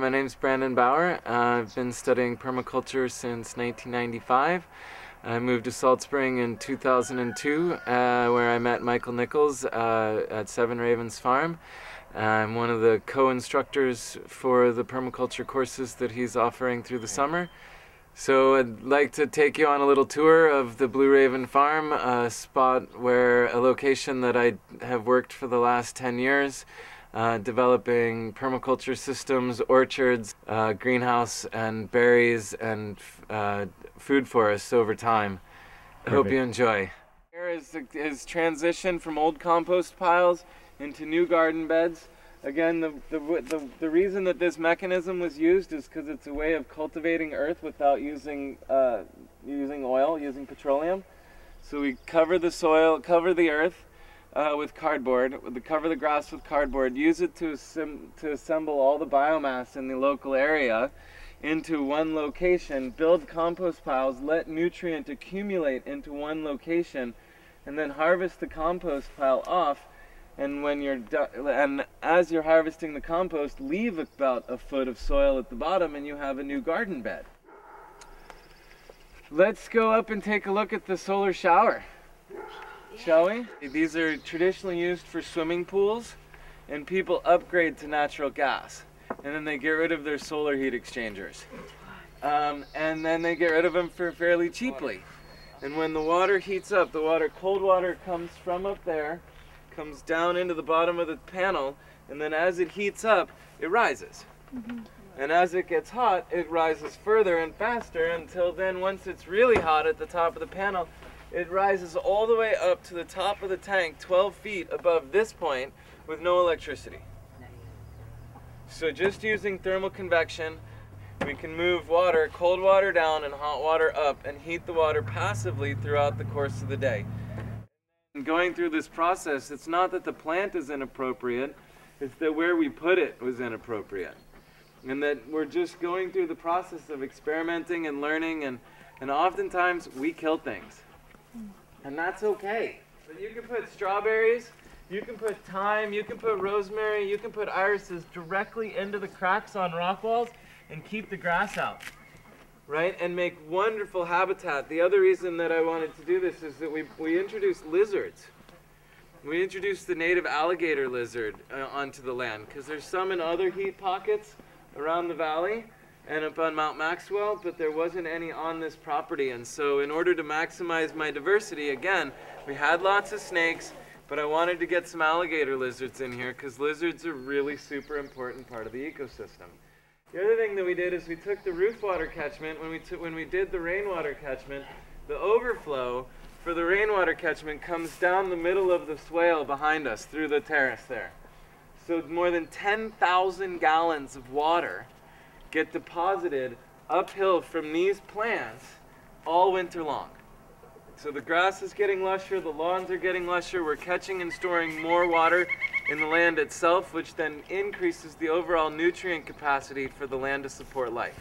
My name's Bauer. I've been studying permaculture since 1995. I moved to Salt Spring in 2002 where I met Michael Nichols at Seven Ravens Farm. I'm one of the co-instructors for the permaculture courses that he's offering through the summer. So I'd like to take you on a little tour of the Blue Raven Farm, a location that I have worked for the last 10 years, developing permaculture systems, orchards, greenhouse, and berries and food forests over time. I hope you enjoy. Here is transition from old compost piles into new garden beds. Again, the reason that this mechanism was used is because it's a way of cultivating earth without using oil, using petroleum. So we cover the soil, cover the earth with cardboard, cover the grass with cardboard, use it to assemble all the biomass in the local area into one location, build compost piles, let nutrient accumulate into one location, and then harvest the compost pile off. And when you're and as you're harvesting the compost, leave about a foot of soil at the bottom and you have a new garden bed. Let's go up and take a look at the solar shower, shall we? These are traditionally used for swimming pools, and people upgrade to natural gas. And then they get rid of their solar heat exchangers. And then they get rid of them for fairly cheaply. And when the water heats up, cold water comes from up there, comes down into the bottom of the panel, and then as it heats up, it rises. And as it gets hot, it rises further and faster until then, once it's really hot at the top of the panel, it rises all the way up to the top of the tank, 12 feet above this point, with no electricity. So just using thermal convection, we can move water, cold water down and hot water up, and heat the water passively throughout the course of the day. Going through this process, it's not that the plant is inappropriate, it's that where we put it was inappropriate. And that we're just going through the process of experimenting and learning, and oftentimes we kill things. And that's okay. But you can put strawberries, you can put thyme, you can put rosemary, you can put irises directly into the cracks on rock walls and keep the grass out. Right, and make wonderful habitat. The other reason that I wanted to do this is that we introduced lizards. We introduced the native alligator lizard onto the land, because there's some in other heat pockets around the valley and up on Mount Maxwell, but there wasn't any on this property. And so in order to maximize my diversity, again, we had lots of snakes, but I wanted to get some alligator lizards in here because lizards are really super important part of the ecosystem. The other thing that we did is we took the roof water catchment, when we did the rainwater catchment, the overflow for the rainwater catchment comes down the middle of the swale behind us through the terrace there. So more than 10,000 gallons of water get deposited uphill from these plants all winter long. So the grass is getting lusher, the lawns are getting lusher, we're catching and storing more water in the land itself, which then increases the overall nutrient capacity for the land to support life.